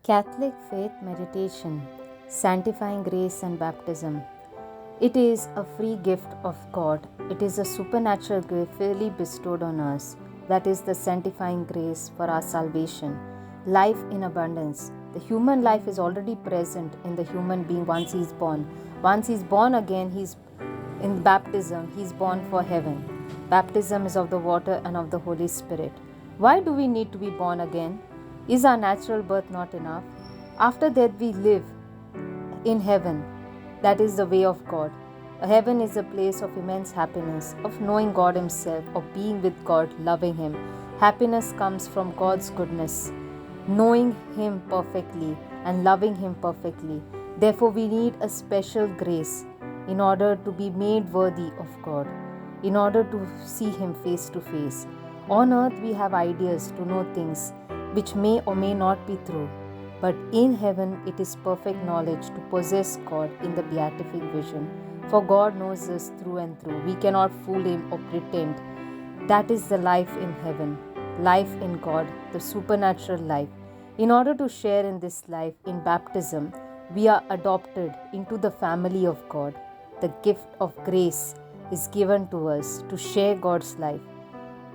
Catholic Faith Meditation, Sanctifying Grace and Baptism. It is a free gift of God. It is a supernatural gift freely bestowed on us. That is the sanctifying grace for our salvation. Life in abundance. The human life is already present in the human being once he is born. Once he is born again, he's in baptism, he is born for heaven. Baptism is of the water and of the Holy Spirit. Why do we need to be born again? Is our natural birth not enough? After that, we live in heaven. That is the way of God. Heaven is a place of immense happiness, of knowing God Himself, of being with God, loving Him. Happiness comes from God's goodness, knowing Him perfectly and loving Him perfectly. Therefore, we need a special grace in order to be made worthy of God, in order to see Him face to face. On earth, we have ideas to know things which may or may not be true. But in heaven, it is perfect knowledge to possess God in the beatific vision. For God knows us through and through. We cannot fool Him or pretend. That is the life in heaven, life in God, the supernatural life. In order to share in this life, in baptism, we are adopted into the family of God. The gift of grace is given to us to share God's life.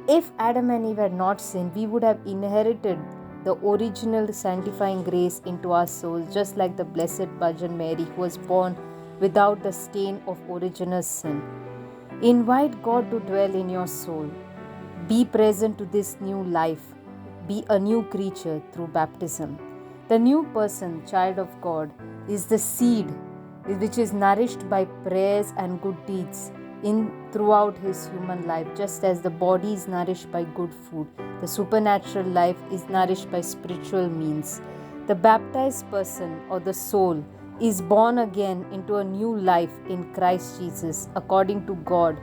If Adam and Eve had not sinned, we would have inherited the original sanctifying grace into our souls, just like the Blessed Virgin Mary, who was born without the stain of original sin. Invite God to dwell in your soul. Be present to this new life. Be a new creature through baptism. The new person, child of God, is the seed which is nourished by prayers and good deeds throughout his human life. Just as the body is nourished by good food, the supernatural life is nourished by spiritual means. The baptized person or the soul is born again into a new life in Christ Jesus, according to God,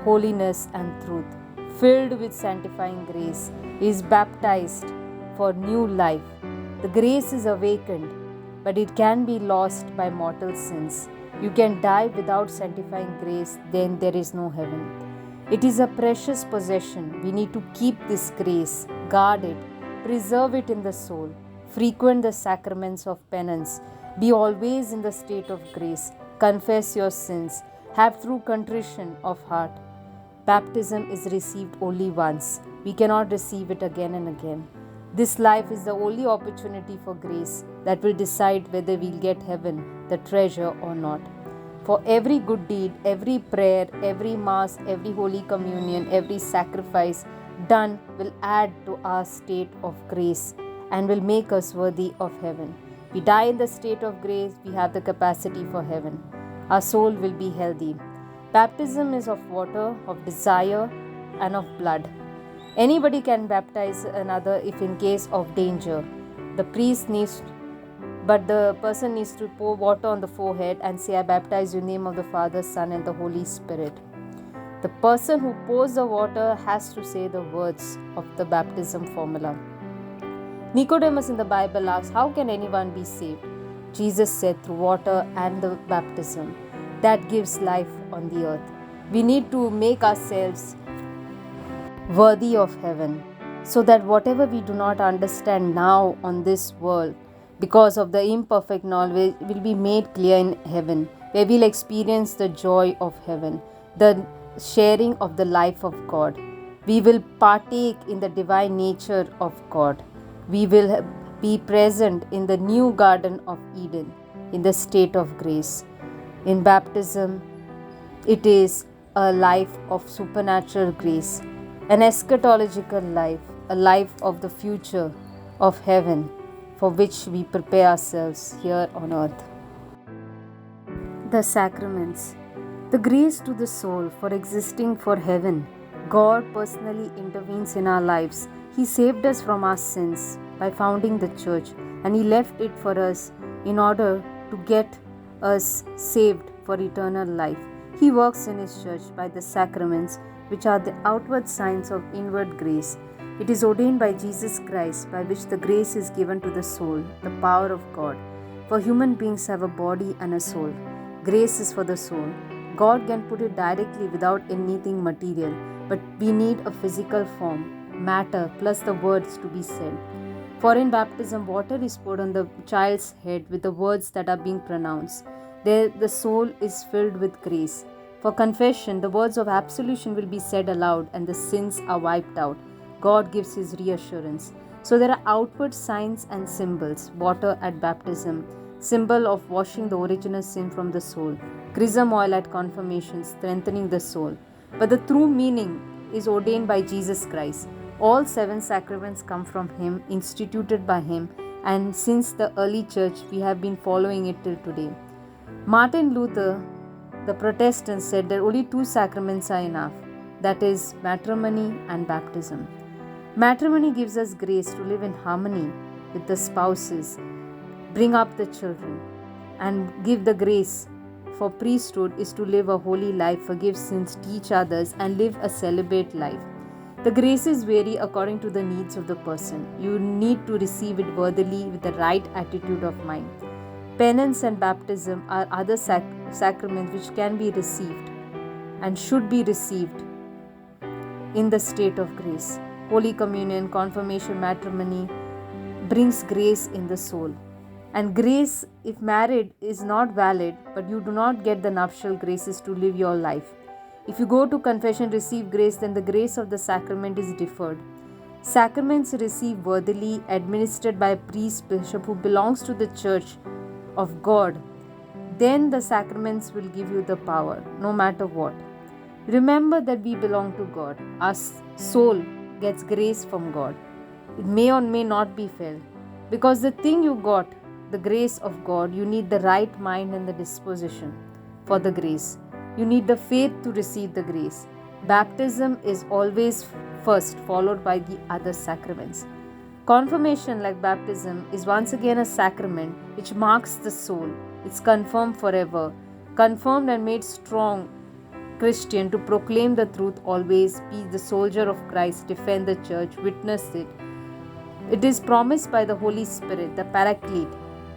holiness and truth. Filled with sanctifying grace, is baptized for new life. The grace is awakened, but it can be lost by mortal sins. You can die without sanctifying grace, then there is no heaven. It is a precious possession. We need to keep this grace, guard it, preserve it in the soul, frequent the sacraments of penance, be always in the state of grace, confess your sins, have true contrition of heart. Baptism is received only once. We cannot receive it again and again. This life is the only opportunity for grace that will decide whether we'll get heaven, the treasure, or not. For every good deed, every prayer, every mass, every holy communion, every sacrifice done will add to our state of grace and will make us worthy of heaven. We die in the state of grace, we have the capacity for heaven. Our soul will be healthy. Baptism is of water, of desire, and of blood. Anybody can baptize another if in case of danger. The person needs to pour water on the forehead and say, I baptize you in the name of the Father, Son, and the Holy Spirit. The person who pours the water has to say the words of the baptism formula. Nicodemus in the Bible asks, how can anyone be saved? Jesus said, through water and the baptism. That gives life on the earth. We need to make ourselves worthy of heaven, so that whatever we do not understand now on this world, because of the imperfect knowledge, will be made clear in heaven, where we'll experience the joy of heaven, the sharing of the life of God. We will partake in the divine nature of God. We will be present in the new Garden of Eden, in the state of grace. In baptism, it is a life of supernatural grace, an eschatological life, a life of the future of heaven, for which we prepare ourselves here on earth. The sacraments. The grace to the soul for existing for heaven. God personally intervenes in our lives. He saved us from our sins by founding the church, and He left it for us in order to get us saved for eternal life. He works in His church by the sacraments, which are the outward signs of inward grace. It is ordained by Jesus Christ, by which the grace is given to the soul, the power of God. For human beings have a body and a soul. Grace is for the soul. God can put it directly without anything material, but we need a physical form, matter plus the words to be said. For in baptism, water is poured on the child's head with the words that are being pronounced. There, the soul is filled with grace. For confession, the words of absolution will be said aloud and the sins are wiped out. God gives His reassurance. So there are outward signs and symbols. Water at baptism, symbol of washing the original sin from the soul. Chrism oil at confirmation, strengthening the soul. But the true meaning is ordained by Jesus Christ. All 7 sacraments come from Him, instituted by Him, and since the early church we have been following it till today. Martin Luther, the Protestant, said that only 2 sacraments are enough, that is, matrimony and baptism. Matrimony gives us grace to live in harmony with the spouses, bring up the children, and give the grace for priesthood is to live a holy life, forgive sins, teach others, and live a celibate life. The graces vary according to the needs of the person. You need to receive it worthily with the right attitude of mind. Penance and baptism are other sacraments which can be received and should be received in the state of grace. Holy Communion, confirmation, matrimony brings grace in the soul. And grace, if married, is not valid, but you do not get the nuptial graces to live your life. If you go to confession, receive grace, then the grace of the sacrament is deferred. Sacraments received worthily, administered by a priest, bishop who belongs to the church of God, then the sacraments will give you the power, no matter what. Remember that we belong to God. Our soul gets grace from God. It may or may not be felt. Because the thing you got, the grace of God, you need the right mind and the disposition for the grace. You need the faith to receive the grace. Baptism is always first, followed by the other sacraments. Confirmation, like baptism, is once again a sacrament which marks the soul. It's confirmed forever, confirmed and made strong Christian to proclaim the truth always, be the soldier of Christ, defend the church, witness it. It is promised by the Holy Spirit, the Paraclete,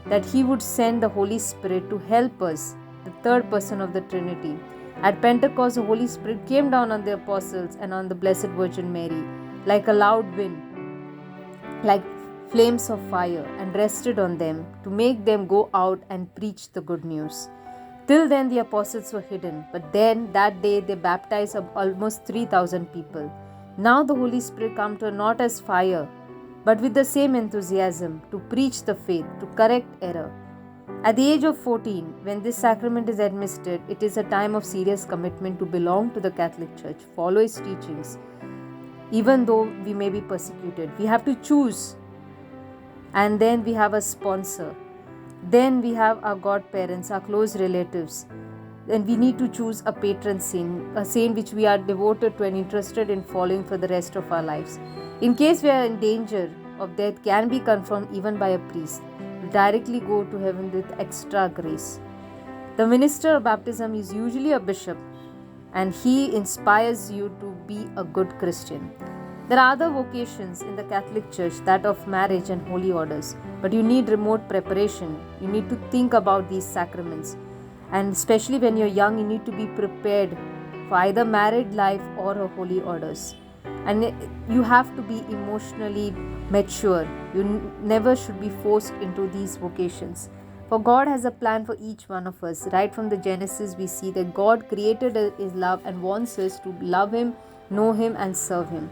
that He would send the Holy Spirit to help us, the third person of the Trinity. At Pentecost, the Holy Spirit came down on the apostles and on the Blessed Virgin Mary like a loud wind, like flames of fire, and rested on them to make them go out and preach the good news. Till then the apostles were hidden, but then that day they baptized almost 3,000 people. Now the Holy Spirit come to not as fire, but with the same enthusiasm to preach the faith, to correct error. At the age of 14, when this sacrament is administered, it is a time of serious commitment to belong to the Catholic Church, follow its teachings, even though we may be persecuted. We have to choose, and then we have a sponsor. Then we have our godparents, our close relatives. Then we need to choose a patron saint, a saint which we are devoted to and interested in following for the rest of our lives. In case we are in danger of death, can be confirmed even by a priest. We directly go to heaven with extra grace. The minister of baptism is usually a bishop, and he inspires you to be a good Christian. There are other vocations in the Catholic Church, that of marriage and holy orders, but you need remote preparation. You need to think about these sacraments, and especially when you're young, you need to be prepared for either married life or a holy orders. And you have to be emotionally mature. You never should be forced into these vocations. For God has a plan for each one of us. Right from the Genesis, we see that God created His love and wants us to love Him, know Him, and serve Him.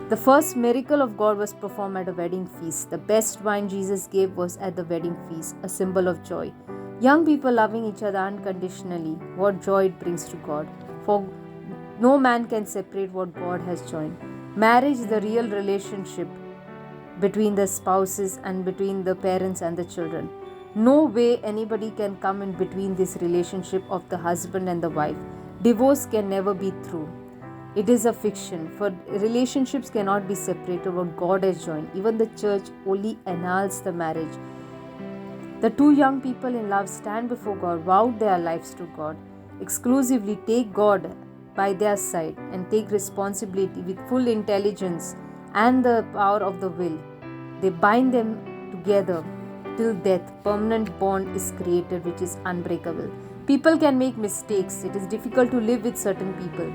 The first miracle of God was performed at a wedding feast. The best wine Jesus gave was at the wedding feast, a symbol of joy. Young people loving each other unconditionally, what joy it brings to God. For no man can separate what God has joined. Marriage is the real relationship between the spouses and between the parents and the children. No way anybody can come in between this relationship of the husband and the wife. Divorce can never be true. It is a fiction, for relationships cannot be separated what God has joined. Even the church only annuls the marriage. The two young people in love stand before God, vowed their lives to God, exclusively take God by their side and take responsibility with full intelligence and the power of the will. They bind them together till death. Permanent bond is created which is unbreakable. People can make mistakes. It is difficult to live with certain people.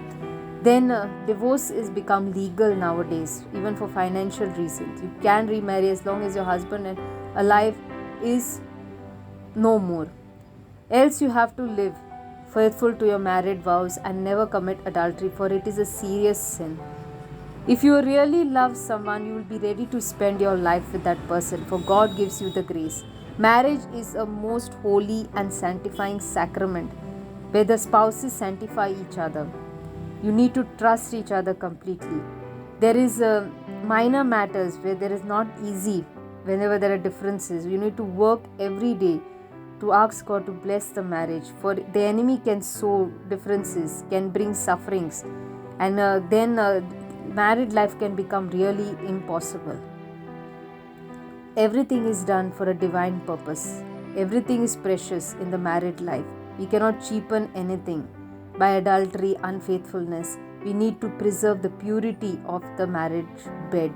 Then divorce is become legal nowadays, even for financial reasons. You can remarry as long as your husband and alive is no more. Else you have to live faithful to your married vows and never commit adultery, for it is a serious sin. If you really love someone, you will be ready to spend your life with that person, for God gives you the grace. Marriage is a most holy and sanctifying sacrament where the spouses sanctify each other. You need to trust each other completely. There is minor matters where there is not easy whenever there are differences. You need to work every day to ask God to bless the marriage, for the enemy can sow differences, can bring sufferings, and then married life can become really impossible. Everything is done for a divine purpose. Everything is precious in the married life. We cannot cheapen anything by adultery, unfaithfulness. We need to preserve the purity of the marriage bed.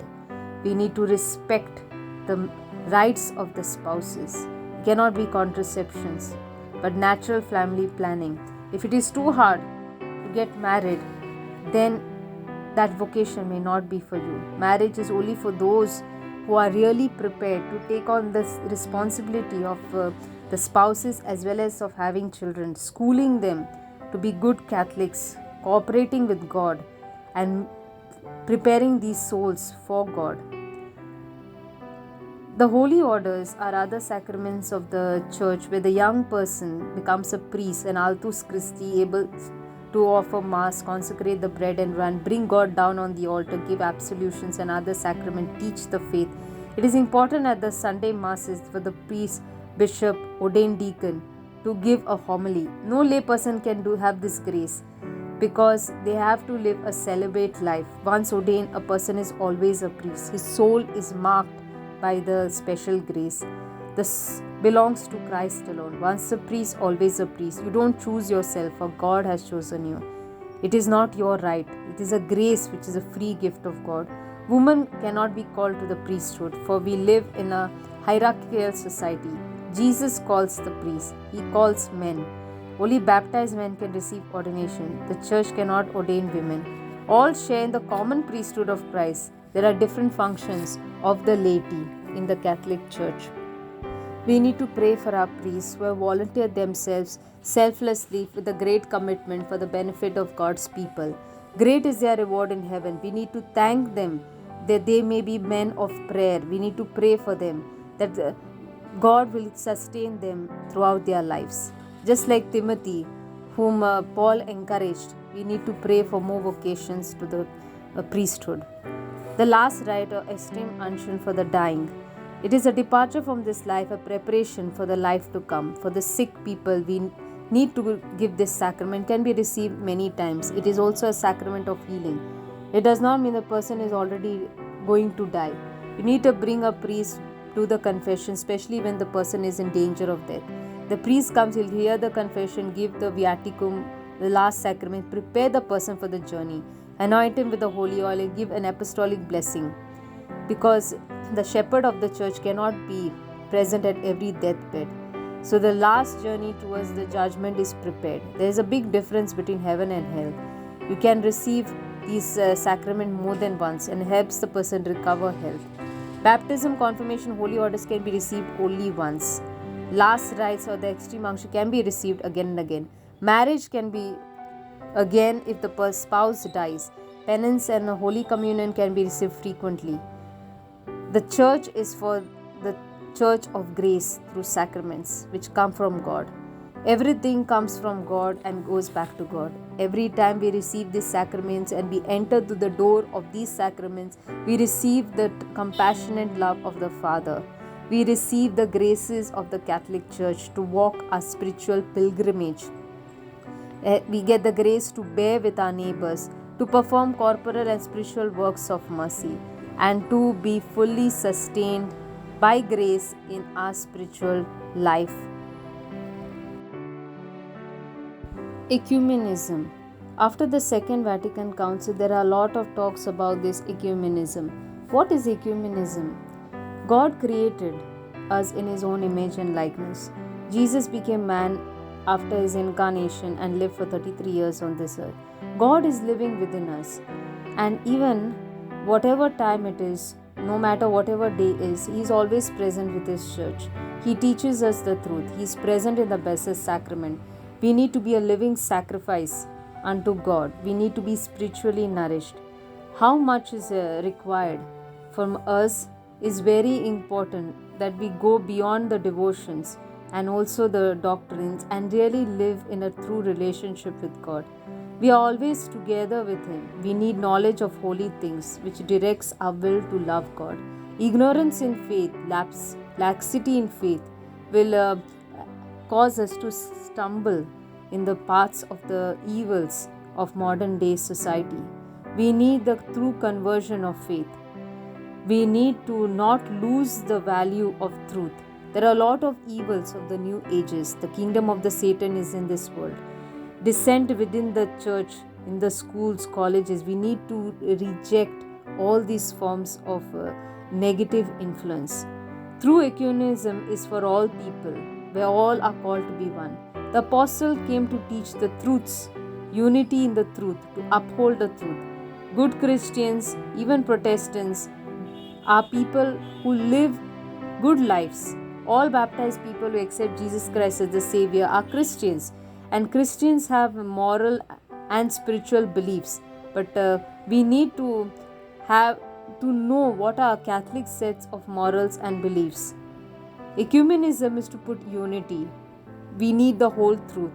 We need to respect the rights of the spouses. It cannot be contraceptions, but natural family planning. If it is too hard to get married, then that vocation may not be for you. Marriage is only for those who are really prepared to take on this responsibility of the spouses as well as of having children, schooling them to be good Catholics, cooperating with God, and preparing these souls for God. The holy orders are other sacraments of the church where the young person becomes a priest, an Altus Christi, able to offer mass, consecrate the bread and wine, bring God down on the altar, give absolutions and other sacrament, teach the faith. It is important at the Sunday masses for the priest, bishop, ordained deacon to give a homily. No lay person can have this grace because they have to live a celibate life. Once ordained, a person is always a priest. His soul is marked by the special grace. This belongs to Christ alone. Once a priest, always a priest. You don't choose yourself, for God has chosen you. It is not your right. It is a grace which is a free gift of God. Women cannot be called to the priesthood, for we live in a hierarchical society. Jesus calls the priest. He calls men. Only baptized men can receive ordination. The church cannot ordain women. All share in the common priesthood of Christ. There are different functions of the laity in the Catholic Church. We need to pray for our priests who have volunteered themselves selflessly with a great commitment for the benefit of God's people. Great is their reward in heaven. We need to thank them that they may be men of prayer. We need to pray for them that God will sustain them throughout their lives. Just like Timothy, whom Paul encouraged, we need to pray for more vocations to the priesthood. The last rite or esteemed unction for the dying. It is a departure from this life, a preparation for the life to come. For the sick people, we need to give this sacrament. Can be received many times. It is also a sacrament of healing. It does not mean the person is already going to die. You need to bring a priest to the confession, especially when the person is in danger of death. The priest comes, he'll hear the confession, give the viaticum, the last sacrament, prepare the person for the journey, anoint him with the holy oil, and give an apostolic blessing. Because the shepherd of the church cannot be present at every deathbed. So the last journey towards the judgment is prepared. There is a big difference between heaven and hell. You can receive these sacrament more than once and helps the person recover health. Baptism, confirmation, holy orders can be received only once. Last rites or the extreme unction can be received again and again. Marriage can be again if the spouse dies. Penance and Holy Communion can be received frequently. The church is for the church of grace through sacraments which come from God. Everything comes from God and goes back to God. Every time we receive these sacraments and we enter through the door of these sacraments, we receive the compassionate love of the Father. We receive the graces of the Catholic Church to walk a spiritual pilgrimage. We get the grace to bear with our neighbors, to perform corporal and spiritual works of mercy, and to be fully sustained by grace in our spiritual life. Ecumenism. After the Second Vatican Council, there are a lot of talks about this ecumenism. What is ecumenism? God created us in His own image and likeness. Jesus became man after his incarnation and lived for 33 years on this earth. God is living within us. And even whatever time it is, no matter whatever day is, he is always present with his church. He teaches us the truth. He is present in the Blessed Sacrament. We need to be a living sacrifice unto God. We need to be spiritually nourished. How much is required from us is very important, that we go beyond the devotions and also the doctrines and really live in a true relationship with God. We are always together with Him. We need knowledge of holy things which directs our will to love God. Ignorance in faith, laxity in faith will cause us to stumble in the paths of the evils of modern day society. We need the true conversion of faith. We need to not lose the value of truth. There are a lot of evils of the new ages. The kingdom of the Satan is in this world. Dissent within the church, in the schools, colleges, we need to reject all these forms of negative influence. True ecumenism is for all people, where all are called to be one. The apostle came to teach the truths, unity in the truth, to uphold the truth. Good Christians, even Protestants, are people who live good lives. All baptized people who accept Jesus Christ as the Savior are Christians, and Christians have moral and spiritual beliefs. But we need to know what are Catholic sets of morals and beliefs. Ecumenism is to put unity. We need the whole truth,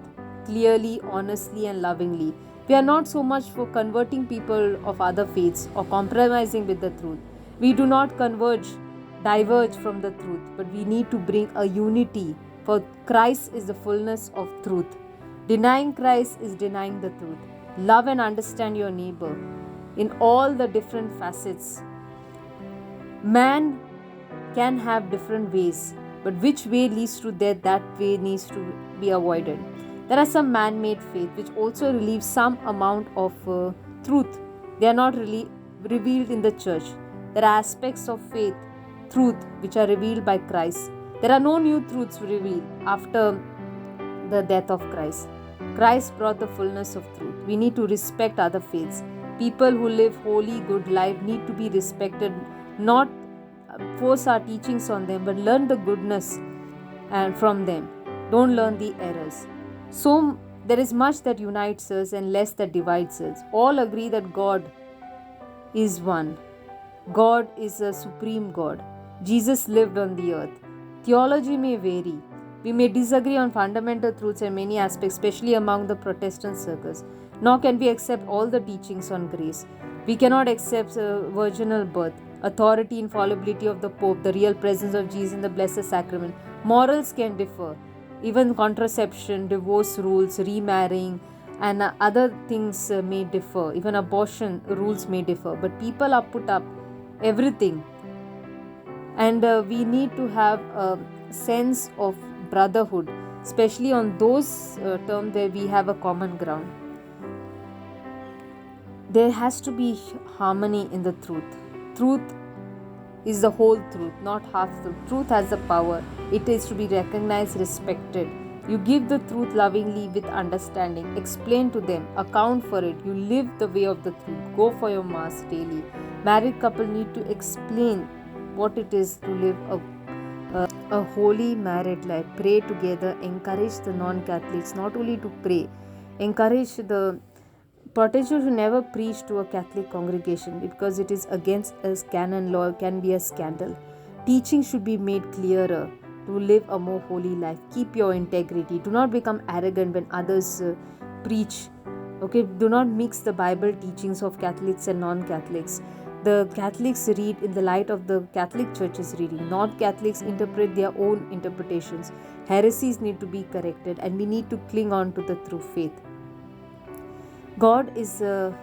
clearly, honestly, and lovingly. We are not so much for converting people of other faiths or compromising with the truth. We do not diverge from the truth, but we need to bring a unity, for Christ is the fullness of truth. Denying Christ is denying the truth. Love and understand your neighbor in all the different facets. Man can have different ways, but which way leads to death, that way needs to be avoided. There are some man-made faith which also relieve some amount of truth. They are not really revealed in the church. There are aspects of faith, truth, which are revealed by Christ. There are no new truths revealed after the death of Christ. Christ brought the fullness of truth. We need to respect other faiths. People who live holy, good life need to be respected, not force our teachings on them, but learn the goodness and from them. Don't learn the errors. So there is much that unites us and less that divides us. All agree that God is one. God is a supreme God. Jesus lived on the earth. Theology may vary. We may disagree on fundamental truths and many aspects, especially among the Protestant circles. Nor can we accept all the teachings on grace. We cannot accept virginal birth, authority, infallibility of the Pope, the real presence of Jesus in the Blessed Sacrament. Morals can differ. Even contraception, divorce rules, remarrying, and other things may differ. Even abortion rules may differ. But people are put up everything. And we need to have a sense of brotherhood, especially on those terms where we have a common ground. There has to be harmony in the truth. Truth is the whole truth, not half truth. Truth has the power. It is to be recognized, respected. You give the truth lovingly with understanding. Explain to them. Account for it. You live the way of the truth. Go for your mass daily. Married couple need to explain what it is to live a holy married life. Pray together. Encourage the non-Catholics not only to pray. Encourage the Protestants should never preach to a Catholic congregation because it is against a canon law, can be a scandal. Teaching should be made clearer to live a more holy life. Keep your integrity. Do not become arrogant when others preach. Okay, do not mix the Bible teachings of Catholics and non-Catholics. The Catholics read in the light of the Catholic Church's reading. Non-Catholics interpret their own interpretations. Heresies need to be corrected, and we need to cling on to the true faith. God is a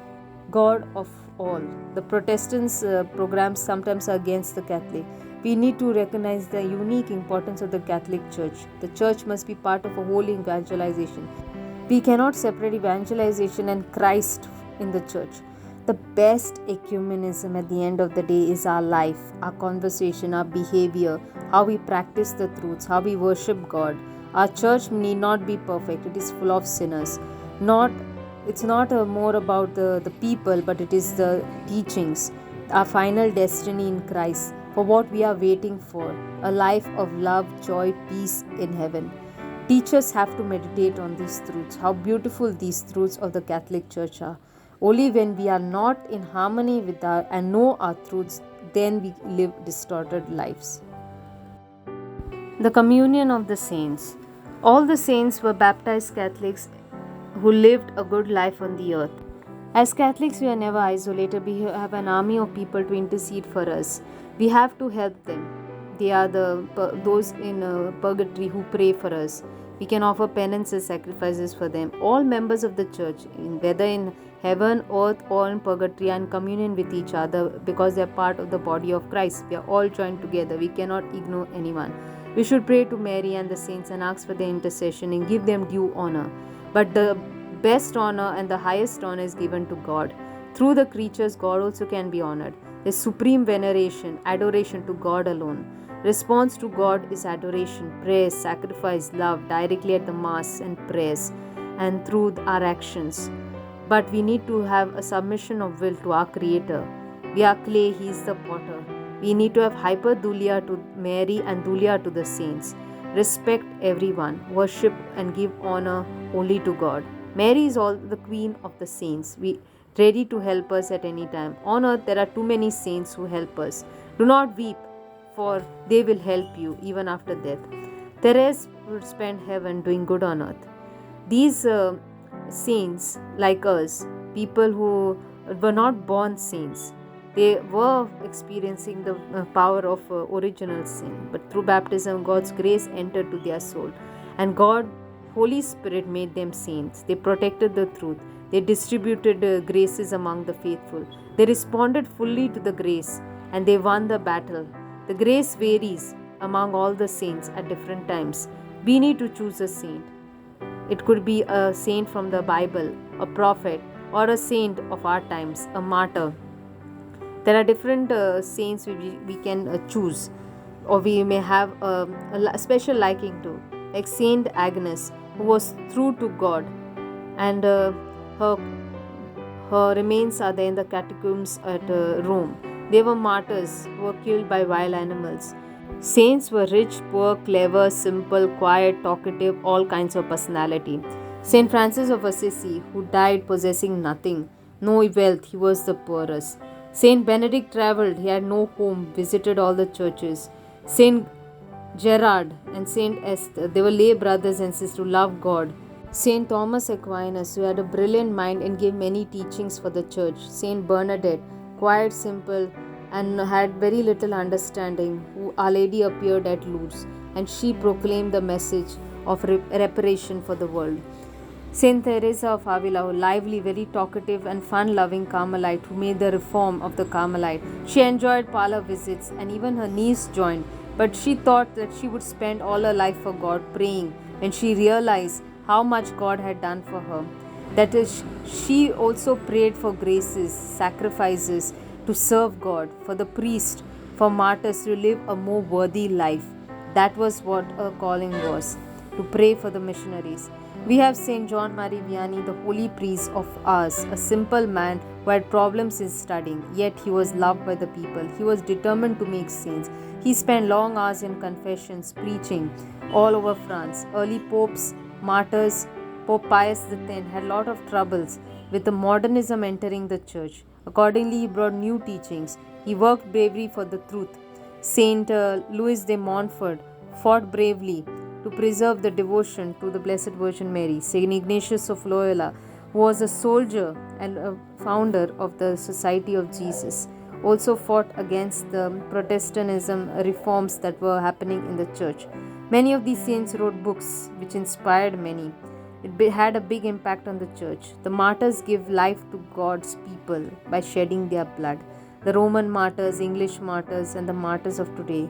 God of all. The Protestants' programs sometimes are against the Catholic. We need to recognize the unique importance of the Catholic Church. The Church must be part of a whole evangelization. We cannot separate evangelization and Christ in the Church. The best ecumenism at the end of the day is our life, our conversation, our behavior, how we practice the truths, how we worship God, Our church need not be perfect. It is full of sinners. It's not more about the people, but it is the teachings, our final destiny in Christ, for what we are waiting for, a life of love, joy, peace in heaven. Teachers have to meditate on these truths, how beautiful these truths of the Catholic Church are. Only when we are not in harmony with our and know our truths, then we live distorted lives. The communion of the saints. All the saints were baptized Catholics who lived a good life on the earth. As Catholics, we are never isolated. We have an army of people to intercede for us. We have to help them. They are those in purgatory who pray for us. We can offer penances, sacrifices for them. All members of the church, whether in heaven, earth, or in purgatory, are in communion with each other because they are part of the body of Christ. We are all joined together. We cannot ignore anyone. We should pray to Mary and the saints and ask for their intercession and give them due honor. But the best honor and the highest honor is given to God. Through the creatures, God also can be honored. The supreme veneration, adoration to God alone. Response to God is adoration, praise, sacrifice, love directly at the Mass and prayers and through our actions. But we need to have a submission of will to our Creator. We are clay, He is the potter. We need to have hyperdulia to Mary and dulia to the saints. Respect everyone, worship and give honor only to God. Mary is all the queen of the saints. We ready to help us at any time. On earth there are too many saints who help us. Do not weep, for they will help you even after death. Therese would spend heaven doing good on earth. These saints, like us, people who were not born saints, they were experiencing the power of original sin. But through baptism, God's grace entered to their soul. And God, Holy Spirit, made them saints. They protected the truth. They distributed graces among the faithful. They responded fully to the grace and they won the battle. The grace varies among all the saints at different times. We need to choose a saint. It could be a saint from the Bible, a prophet, or a saint of our times, a martyr. There are different saints we can choose, or we may have a special liking to, like Saint Agnes, who was true to God, and her remains are there in the catacombs at Rome. They were martyrs who were killed by wild animals. Saints were rich, poor, clever, simple, quiet, talkative, all kinds of personality. Saint Francis of Assisi, who died possessing nothing, no wealth, he was the poorest. Saint Benedict traveled, he had no home, visited all the churches. Saint Gerard and Saint Esther, they were lay brothers and sisters who loved God. Saint Thomas Aquinas, who had a brilliant mind and gave many teachings for the church. Saint Bernadette, quiet, simple, and had very little understanding, who Our Lady appeared at Lourdes, and she proclaimed the message of reparation for the world. Saint Teresa of Avila, a lively, very talkative and fun-loving Carmelite who made the reform of the Carmelite. She enjoyed parlor visits and even her niece joined, but she thought that she would spend all her life for God praying when she realized how much God had done for her. That is, she also prayed for graces, sacrifices to serve God, for the priest, for martyrs to live a more worthy life. That was what her calling was, to pray for the missionaries. We have Saint John Marie Vianney, the holy priest of ours, a simple man who had problems in studying, yet he was loved by the people. He was determined to make saints. He spent long hours in confessions, preaching all over France. Early popes, martyrs, Pope Pius X had a lot of troubles with the modernism entering the church. Accordingly, he brought new teachings. He worked bravely for the truth. Saint Louis de Montfort fought bravely to preserve the devotion to the Blessed Virgin Mary. Saint Ignatius of Loyola, who was a soldier and a founder of the Society of Jesus, also fought against the Protestantism reforms that were happening in the church. Many of these saints wrote books which inspired many. It had a big impact on the church. The martyrs give life to God's people by shedding their blood. The Roman martyrs, English martyrs, and the martyrs of today.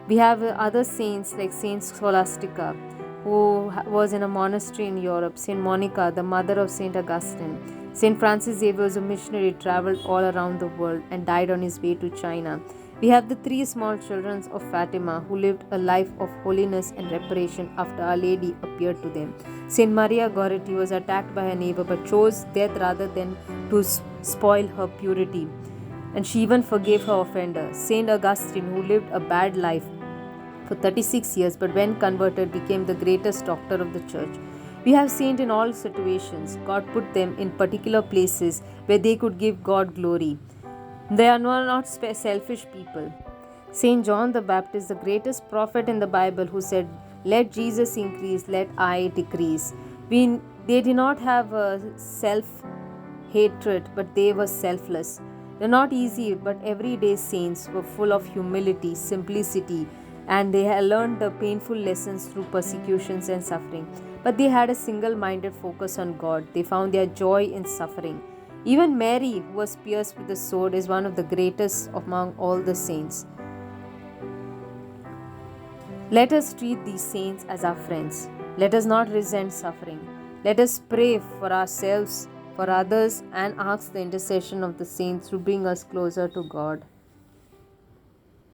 We have other saints like Saint Scholastica, who was in a monastery in Europe. Saint Monica, the mother of Saint Augustine. Saint Francis Xavier was a missionary, traveled all around the world and died on his way to China. We have the three small children of Fatima who lived a life of holiness and reparation after Our Lady appeared to them. Saint Maria Goretti was attacked by her neighbor but chose death rather than to spoil her purity, and she even forgave her offender. Saint Augustine, who lived a bad life for 36 years but when converted became the greatest doctor of the church. We have saints in all situations. God put them in particular places where they could give God glory. They are not selfish people. Saint John the Baptist, the greatest prophet in the Bible, who said, "Let Jesus increase, let I decrease." They did not have a self hatred, but they were selfless. They're not easy, but everyday saints were full of humility, simplicity, and they had learned the painful lessons through persecutions and suffering. But they had a single minded focus on God. They found their joy in suffering. Even Mary, who was pierced with the sword, is one of the greatest among all the saints. Let us treat these saints as our friends. Let us not resent suffering. Let us pray for ourselves, for others, and ask the intercession of the saints to bring us closer to God.